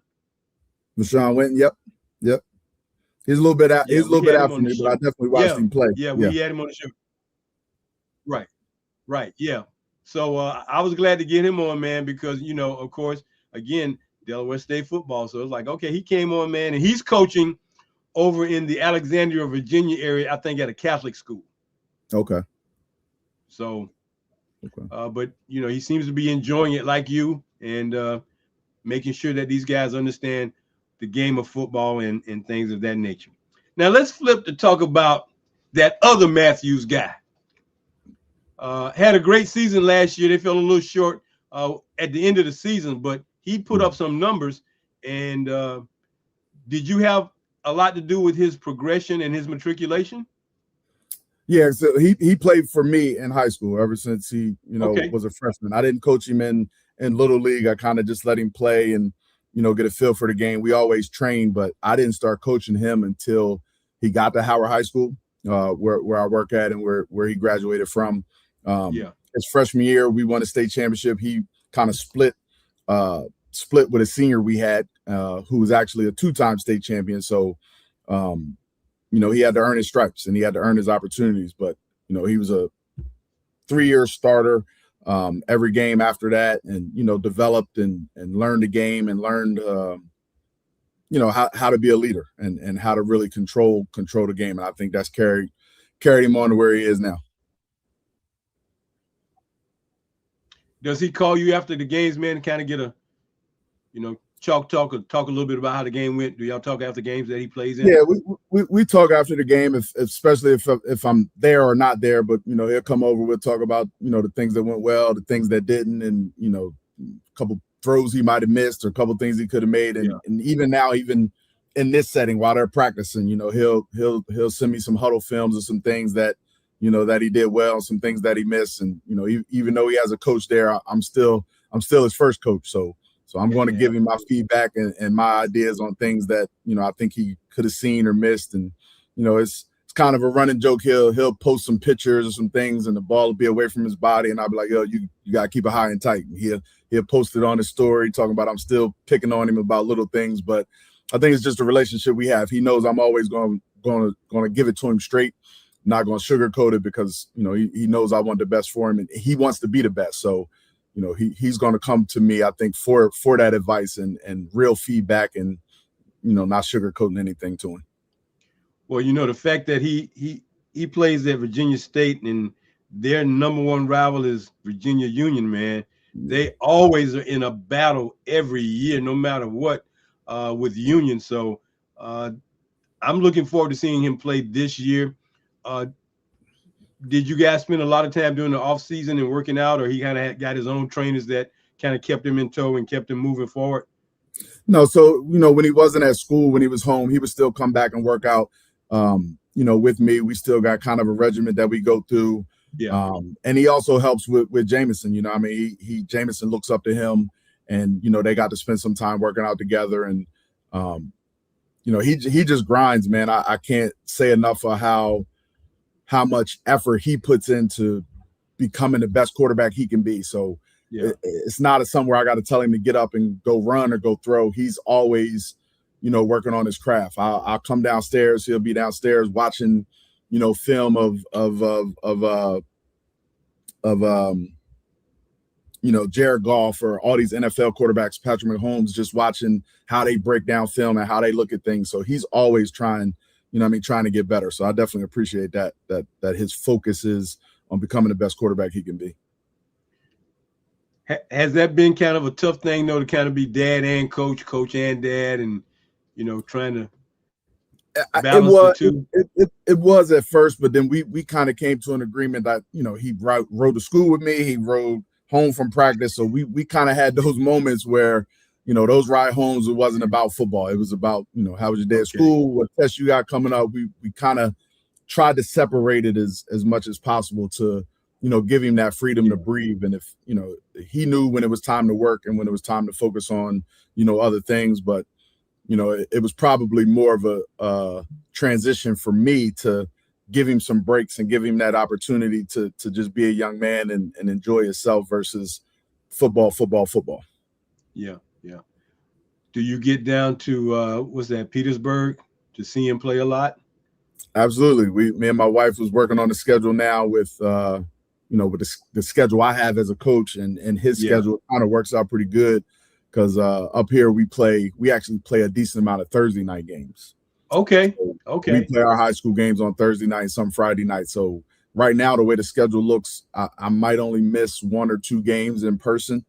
went. Yep. He's a little bit out. He's a little bit out from me, but I definitely watched him play. Yeah, we had him on the show. Right. Yeah. So I was glad to get him on, man, because of course, again, Delaware State football. So it's like, okay, he came on, man, and he's coaching over in the Alexandria, Virginia area, I think at a Catholic school. Okay. So, but he seems to be enjoying it like you, and making sure that these guys understand the game of football and things of that nature. Now let's flip to talk about that other Matthews guy. Had a great season last year. They fell a little short at the end of the season, but he put up some numbers. And did you have a lot to do with his progression and his matriculation? Yeah, so he played for me in high school ever since he was a freshman. I didn't coach him in Little League. I kind of just let him play and get a feel for the game. We always trained, but I didn't start coaching him until he got to Howard High School, where I work at and where he graduated from. His freshman year, we won a state championship. He kind of split with a senior we had, who was actually a 2-time state champion. So, he had to earn his stripes and he had to earn his opportunities. But he was a 3-year starter every game after that, and developed and learned the game and learned how to be a leader and how to really control the game. And I think that's carried him on to where he is now. Does he call you after the games, man, and kind of get a, talk a little bit about how the game went? Do y'all talk after games that he plays in? Yeah, we talk after the game, especially if I'm there or not there. But he'll come over. We'll talk about the things that went well, the things that didn't, and a couple throws he might have missed or a couple things he could have made. And even now, even in this setting while they're practicing, he'll send me some huddle films of some things that that he did well, some things that he missed. And, even though he has a coach there, I'm still his first coach. So I'm going to give him my feedback and my ideas on things that, I think he could have seen or missed. And, it's kind of a running joke. He'll post some pictures or some things and the ball will be away from his body. And I'll be like, yo, you got to keep it high and tight. And he'll post it on his story talking about I'm still picking on him about little things. But I think it's just a relationship we have. He knows I'm always going to give it to him straight, not going to sugarcoat it because, he knows I want the best for him and he wants to be the best. So, he's going to come to me, I think, for that advice and real feedback and, not sugarcoating anything to him. Well, the fact that he plays at Virginia State and their number one rival is Virginia Union, man. They always are in a battle every year, no matter what, with Union. So I'm looking forward to seeing him play this year. Did you guys spend a lot of time during the off season and working out, or he kind of got his own trainers that kind of kept him in tow and kept him moving forward? No. So, when he wasn't at school, when he was home, he would still come back and work out, with me. We still got kind of a regimen that we go through. Yeah. And he also helps with Jameson, Jameson looks up to him and, they got to spend some time working out together. And, he just grinds, man. I can't say enough of how much effort he puts into becoming the best quarterback he can be. So it's not somewhere I got to tell him to get up and go run or go throw. He's always, working on his craft. I'll come downstairs. He'll be downstairs watching, film of Jared Goff or all these NFL quarterbacks, Patrick Mahomes, just watching how they break down film and how they look at things. So he's always trying to get better. So I definitely appreciate that his focus is on becoming the best quarterback he can be. Has that been kind of a tough thing, though, to kind of be dad and coach and dad and, trying to balance the two? It was at first, but then we kind of came to an agreement that, he rode to school with me. He rode home from practice. So we kind of had those moments where, those ride homes, it wasn't about football. It was about, how was your day at school? What tests you got coming up? We kind of tried to separate it as much as possible to, give him that freedom to breathe. And if, he knew when it was time to work and when it was time to focus on, other things. But, it was probably more of a transition for me to give him some breaks and give him that opportunity to just be a young man and enjoy himself versus football. Yeah. Do you get down to Petersburg to see him play a lot? Absolutely. Me and my wife was working on the schedule now with with the schedule I have as a coach and his schedule kind of works out pretty good because up here we actually play a decent amount of Thursday night games. Okay. We play our high school games on Thursday night, some Friday night. So right now, the way the schedule looks, I might only miss 1 or 2 games in person.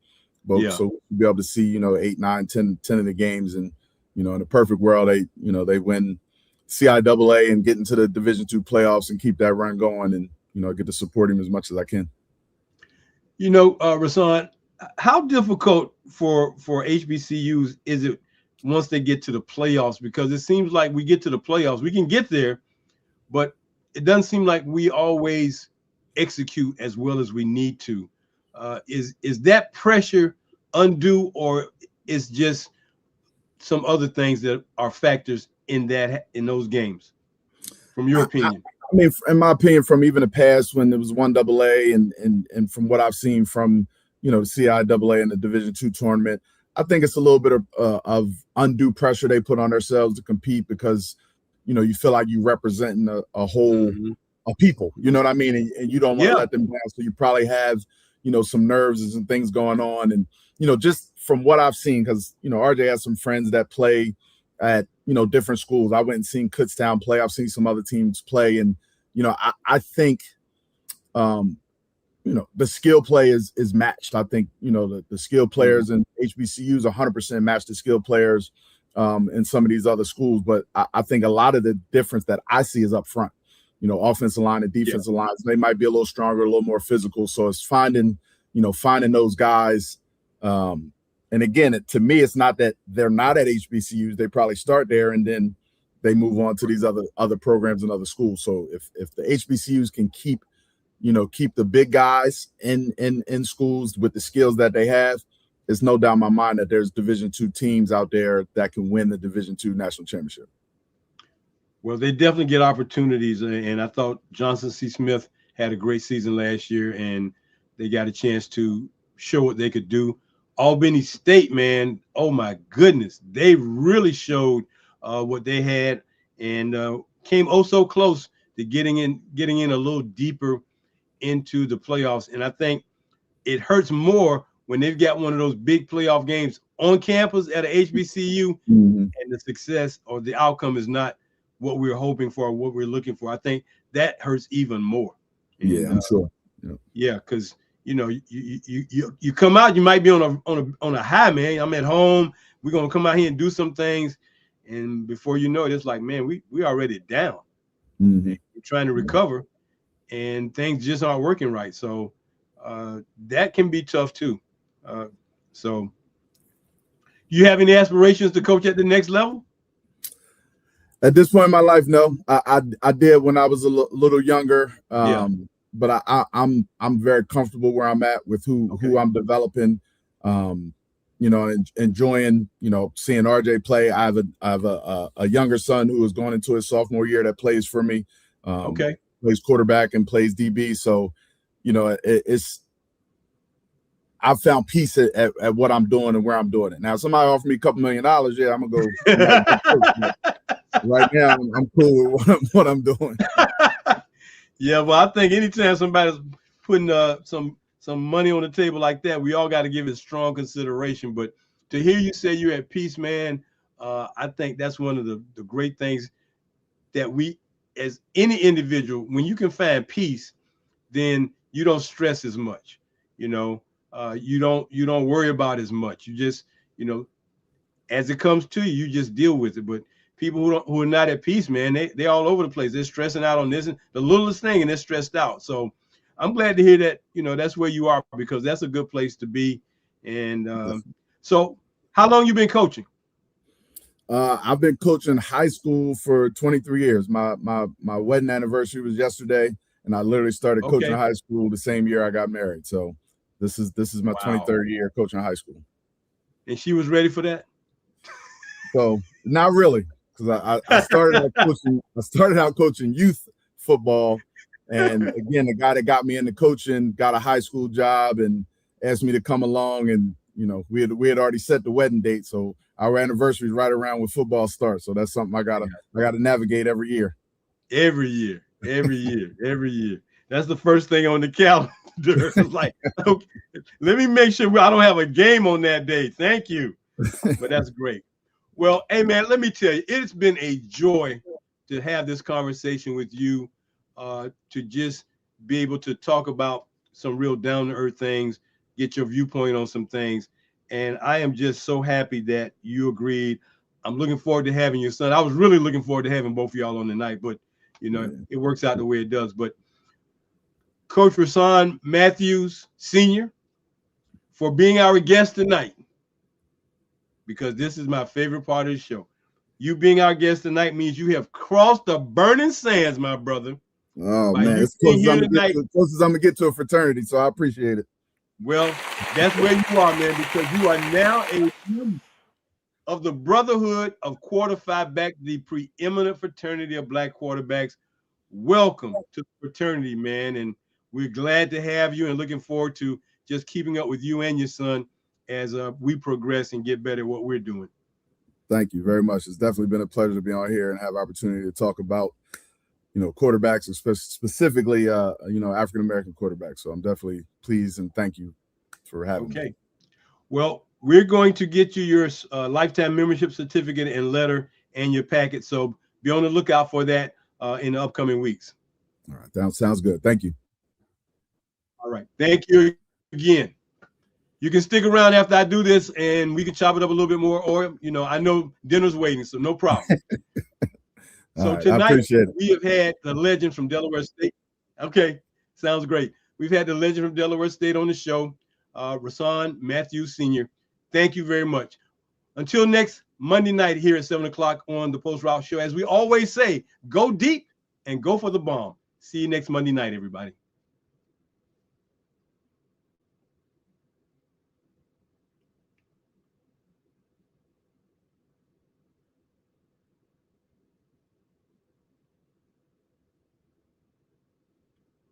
But so we'll be able to see, 8, 9, 10 of the games. And, in a perfect world, they win CIAA and get into the Division II playoffs and keep that run going and, get to support him as much as I can. Rahsaan, how difficult for HBCUs is it once they get to the playoffs? Because it seems like we get to the playoffs, we can get there, but it doesn't seem like we always execute as well as we need to. Is that pressure undue, or is just some other things that are factors in those games, from your opinion? I mean, in my opinion, from even the past when there was 1AA and from what I've seen from the CIAA and the Division II tournament, I think it's a little bit of undue pressure they put on themselves to compete because you feel like you're representing a whole of people, you know what I mean? And you don't want to let them down. So you probably have, some nerves and some things going on. And, just from what I've seen, because, RJ has some friends that play at, different schools. I went and seen Kutztown play. I've seen some other teams play. And, I think, the skill play is matched. I think, the skill players in HBCUs 100% match the skill players in some of these other schools. But I think a lot of the difference that I see is up front. Offensive line and defensive lines, they might be a little stronger, a little more physical. So it's finding those guys. And again, to me, it's not that they're not at HBCUs. They probably start there and then, they move on to these other programs and other schools. So if the HBCUs can keep the big guys in schools with the skills that they have, it's no doubt in my mind that there's Division II teams out there that can win the Division II national championship. Well, they definitely get opportunities, and I thought Johnson C. Smith had a great season last year, and they got a chance to show what they could do. Albany State, man, oh my goodness, they really showed what they had, and came oh so close to getting in a little deeper into the playoffs. And I think it hurts more when they've got one of those big playoff games on campus at a HBCU, and the success or the outcome is not what we're hoping for or what we're looking for. I think that hurts even more. And, yeah, I'm sure. Yeah, because you come out, you might be on a high, man. I'm at home. We're gonna come out here and do some things, and before you know it, it's like, man, we already down. We're trying to recover, and things just aren't working right. So that can be tough too. So you have any aspirations to coach at the next level? At this point in my life, no. I did when I was a little younger. But I'm very comfortable where I'm at with who I'm developing. And enjoying, seeing RJ play. I have a younger son who is going into his sophomore year that plays for me. Plays quarterback and plays DB. So, I've found peace at what I'm doing and where I'm doing it. Now, if somebody offered me a couple $1 million, yeah, I'm gonna go. Right now, I'm cool with what I'm doing. Yeah, well, I think anytime somebody's putting some money on the table like that, we all got to give it strong consideration. But to hear you say you're at peace, man, I think that's one of the great things that we, as any individual, when you can find peace, then you don't stress as much. You don't worry about as much. You just, as it comes to you, you just deal with it. But people who are not at peace, man, they're all over the place. They're stressing out on this and the littlest thing, and they're stressed out. So I'm glad to hear that, that's where you are, because that's a good place to be. And so how long you been coaching? I've been coaching high school for 23 years. My wedding anniversary was yesterday, and I literally started coaching high school the same year I got married. So this is my 23rd year coaching high school. And she was ready for that? So not really. Because I started out coaching youth football, and again, the guy that got me into coaching got a high school job and asked me to come along, and we had already set the wedding date, so our anniversary is right around when football starts. So that's something I gotta navigate every year. Every year. That's the first thing on the calendar. It's like, okay, let me make sure I don't have a game on that day. Thank you. But that's great. Well, hey, man, let me tell you, it's been a joy to have this conversation with you, to just be able to talk about some real down-to-earth things, get your viewpoint on some things. And I am just so happy that you agreed. I'm looking forward to having your son. I was really looking forward to having both of y'all on tonight, but, it works out the way it does. But Coach Rahsaan Matthews, Sr., for being our guest tonight, because this is my favorite part of the show. You being our guest tonight means you have crossed the burning sands, my brother. Oh, man, it's close as I'm going to get to a fraternity, so I appreciate it. Well, that's where you are, man, because you are now a member of the Brotherhood of Quarterback, the preeminent fraternity of Black quarterbacks. Welcome to the fraternity, man, and we're glad to have you and looking forward to just keeping up with you and your son as we progress and get better at what we're doing. Thank you very much. It's definitely been a pleasure to be on here and have opportunity to talk about, quarterbacks, specifically, African-American quarterbacks. So I'm definitely pleased and thank you for having me. Okay. Well, we're going to get you your lifetime membership certificate and letter and your packet. So be on the lookout for that in the upcoming weeks. All right. That sounds good. Thank you. All right. Thank you again. You can stick around after I do this and we can chop it up a little bit more, or, I know dinner's waiting, so no problem. So right, tonight we have had the legend from Delaware State. Okay, sounds great. We've had the legend from Delaware State on the show, Rahsaan Matthews Sr. Thank you very much. Until next Monday night here at 7 o'clock on the Post Route Show, as we always say, go deep and go for the bomb. See you next Monday night, everybody.